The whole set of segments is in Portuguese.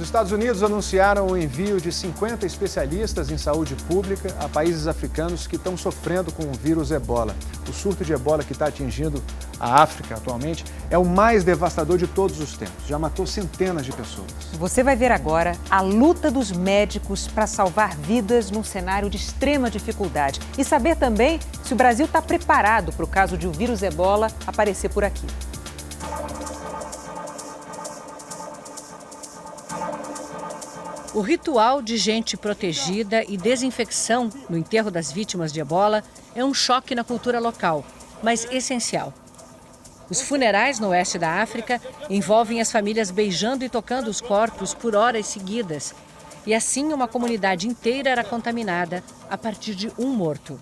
Estados Unidos anunciaram o envio de 50 especialistas em saúde pública a países africanos que estão sofrendo com o vírus Ebola. O surto de Ebola que está atingindo a África atualmente é o mais devastador de todos os tempos. Já matou centenas de pessoas. Você vai ver agora a luta dos médicos para salvar vidas num cenário de extrema dificuldade. E saber também se o Brasil está preparado para o caso de o vírus Ebola aparecer por aqui. O ritual de gente protegida e desinfecção no enterro das vítimas de Ebola é um choque na cultura local, mas essencial. Os funerais no oeste da África envolvem as famílias beijando e tocando os corpos por horas seguidas. E assim uma comunidade inteira era contaminada a partir de um morto.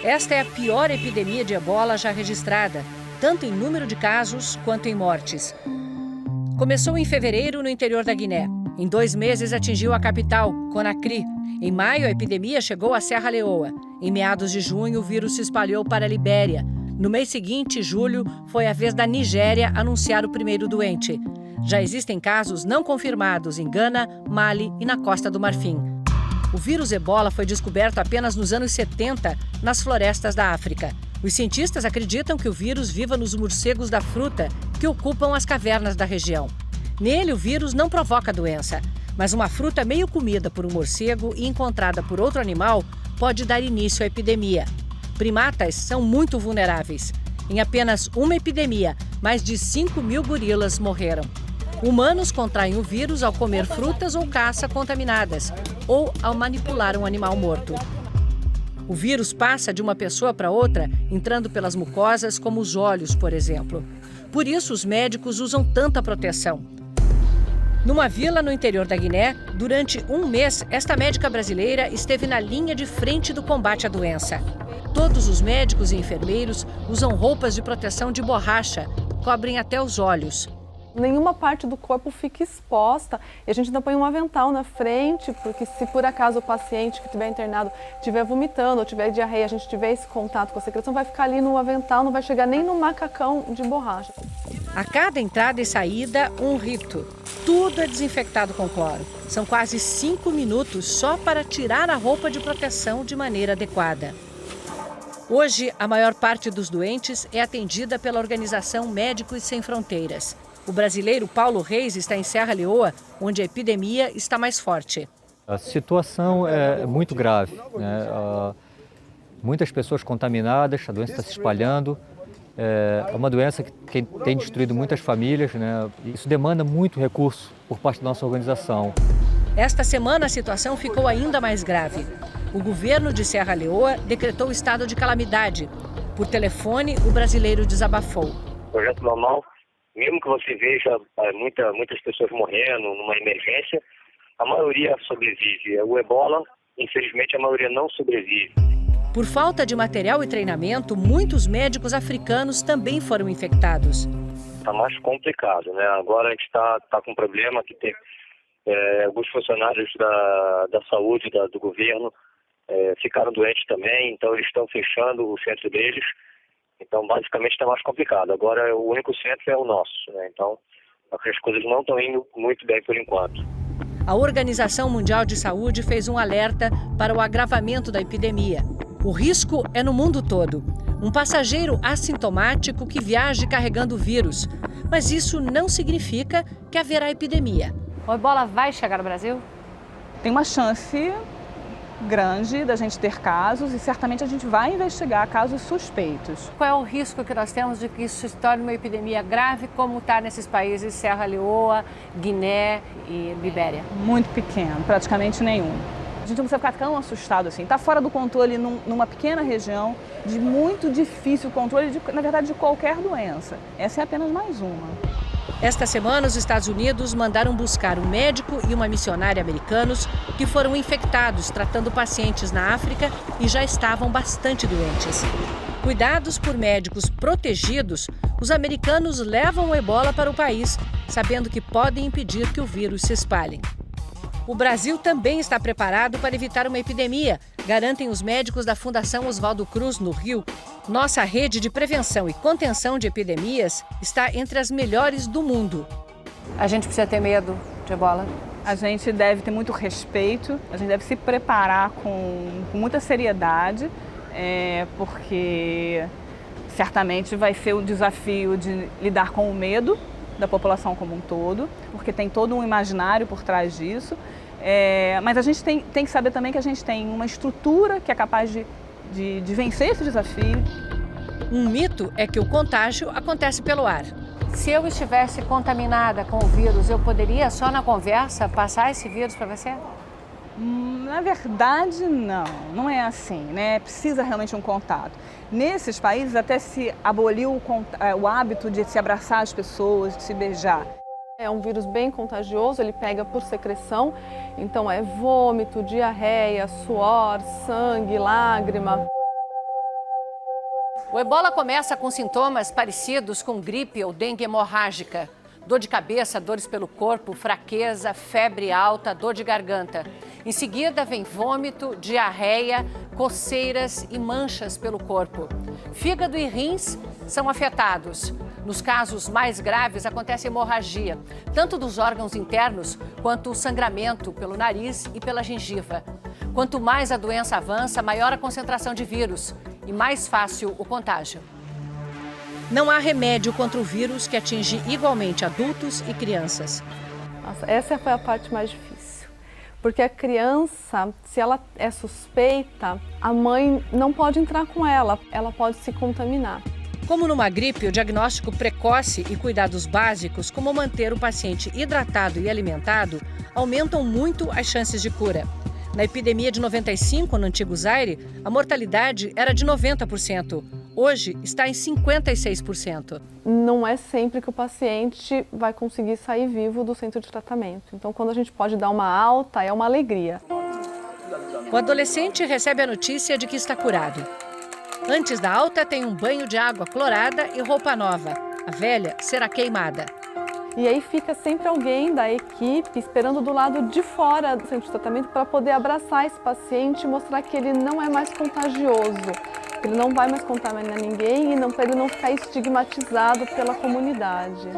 Esta é a pior epidemia de Ebola já registrada, tanto em número de casos quanto em mortes. Começou em fevereiro no interior da Guiné. Em 2 meses atingiu a capital, Conakry. Em maio, a epidemia chegou à Serra Leoa. Em meados de junho, o vírus se espalhou para a Libéria. No mês seguinte, julho, foi a vez da Nigéria anunciar o primeiro doente. Já existem casos não confirmados em Gana, Mali e na Costa do Marfim. O vírus Ebola foi descoberto apenas nos anos 70, nas florestas da África. Os cientistas acreditam que o vírus viva nos morcegos da fruta, que ocupam as cavernas da região. Nele, o vírus não provoca doença, mas uma fruta meio comida por um morcego e encontrada por outro animal pode dar início à epidemia. Primatas são muito vulneráveis. Em apenas uma epidemia, mais de 5.000 gorilas morreram. Humanos contraem o vírus ao comer frutas ou caça contaminadas ou ao manipular um animal morto. O vírus passa de uma pessoa para outra, entrando pelas mucosas, como os olhos, por exemplo. Por isso, os médicos usam tanta proteção. Numa vila no interior da Guiné, durante um mês, esta médica brasileira esteve na linha de frente do combate à doença. Todos os médicos e enfermeiros usam roupas de proteção de borracha, cobrem até os olhos. Nenhuma parte do corpo fica exposta e a gente ainda põe um avental na frente, porque se por acaso o paciente que estiver internado estiver vomitando ou tiver diarreia, a gente tiver esse contato com a secreção, vai ficar ali no avental, não vai chegar nem no macacão de borracha. A cada entrada e saída, um rito. Tudo é desinfectado com cloro. São quase 5 minutos só para tirar a roupa de proteção de maneira adequada. Hoje, a maior parte dos doentes é atendida pela organização Médicos Sem Fronteiras. O brasileiro Paulo Reis está em Serra Leoa, onde a epidemia está mais forte. A situação é muito grave, né? Muitas pessoas contaminadas, a doença está se espalhando. É uma doença que tem destruído muitas famílias, né? Isso demanda muito recurso por parte da nossa organização. Esta semana a situação ficou ainda mais grave. O governo de Serra Leoa decretou estado de calamidade. Por telefone, o brasileiro desabafou. Projeto normal. Mesmo que você veja muitas pessoas morrendo numa emergência, a maioria sobrevive. O Ebola, infelizmente, a maioria não sobrevive. Por falta de material e treinamento, muitos médicos africanos também foram infectados. Está mais complicado, né? Agora a gente está com um problema que tem alguns funcionários da saúde, do governo, ficaram doentes também, então eles estão fechando o centro deles. Então, basicamente, está mais complicado. Agora, o único centro é o nosso, né? Então, as coisas não estão indo muito bem por enquanto. A Organização Mundial de Saúde fez um alerta para o agravamento da epidemia. O risco é no mundo todo. Um passageiro assintomático que viaje carregando o vírus. Mas isso não significa que haverá epidemia. O Ebola vai chegar no Brasil? Tem uma chance grande da gente ter casos e certamente a gente vai investigar casos suspeitos. Qual é o risco que nós temos de que isso se torne uma epidemia grave, como está nesses países Serra Leoa, Guiné e Libéria? Muito pequeno, praticamente nenhum. A gente não precisa ficar tão assustado assim. Está fora do controle numa pequena região, de muito difícil controle, na verdade, de qualquer doença. Essa é apenas mais uma. Esta semana, os Estados Unidos mandaram buscar um médico e uma missionária americanos que foram infectados tratando pacientes na África e já estavam bastante doentes. Cuidados por médicos protegidos, os americanos levam o Ebola para o país, sabendo que podem impedir que o vírus se espalhe. O Brasil também está preparado para evitar uma epidemia, garantem os médicos da Fundação Oswaldo Cruz, no Rio. Nossa rede de prevenção e contenção de epidemias está entre as melhores do mundo. A gente precisa ter medo de ebola? A gente deve ter muito respeito, a gente deve se preparar com muita seriedade, porque certamente vai ser o desafio de lidar com o medo da população como um todo, porque tem todo um imaginário por trás disso. Mas a gente tem que saber também que a gente tem uma estrutura que é capaz de vencer esse desafio. Um mito é que o contágio acontece pelo ar. Se eu estivesse contaminada com o vírus, eu poderia, só na conversa, passar esse vírus para você? Na verdade, não é assim, né? Precisa realmente um contato. Nesses países até se aboliu o hábito de se abraçar as pessoas, de se beijar. É um vírus bem contagioso, ele pega por secreção, então é vômito, diarreia, suor, sangue, lágrima. O ebola começa com sintomas parecidos com gripe ou dengue hemorrágica. Dor de cabeça, dores pelo corpo, fraqueza, febre alta, dor de garganta. Em seguida vem vômito, diarreia, coceiras e manchas pelo corpo. Fígado e rins são afetados. Nos casos mais graves acontece hemorragia, tanto dos órgãos internos quanto o sangramento pelo nariz e pela gengiva. Quanto mais a doença avança, maior a concentração de vírus e mais fácil o contágio. Não há remédio contra o vírus que atinge igualmente adultos e crianças. Nossa, essa foi a parte mais difícil, porque a criança, se ela é suspeita, a mãe não pode entrar com ela pode se contaminar. Como numa gripe, o diagnóstico precoce e cuidados básicos, como manter o paciente hidratado e alimentado, aumentam muito as chances de cura. Na epidemia de 95, no antigo Zaire, a mortalidade era de 90%. Hoje está em 56%. Não é sempre que o paciente vai conseguir sair vivo do centro de tratamento. Então, quando a gente pode dar uma alta, é uma alegria. O adolescente recebe a notícia de que está curado. Antes da alta, tem um banho de água clorada e roupa nova. A velha será queimada. E aí fica sempre alguém da equipe esperando do lado de fora do centro de tratamento para poder abraçar esse paciente e mostrar que ele não é mais contagioso, que ele não vai mais contaminar ninguém e para ele não ficar estigmatizado pela comunidade.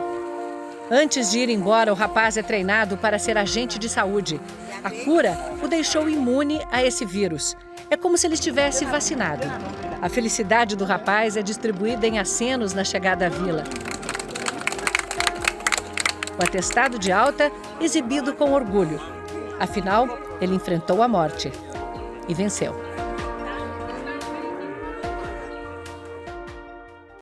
Antes de ir embora, o rapaz é treinado para ser agente de saúde. A cura o deixou imune a esse vírus. É como se ele estivesse vacinado. A felicidade do rapaz é distribuída em acenos na chegada à vila. O atestado de alta exibido com orgulho. Afinal, ele enfrentou a morte e venceu.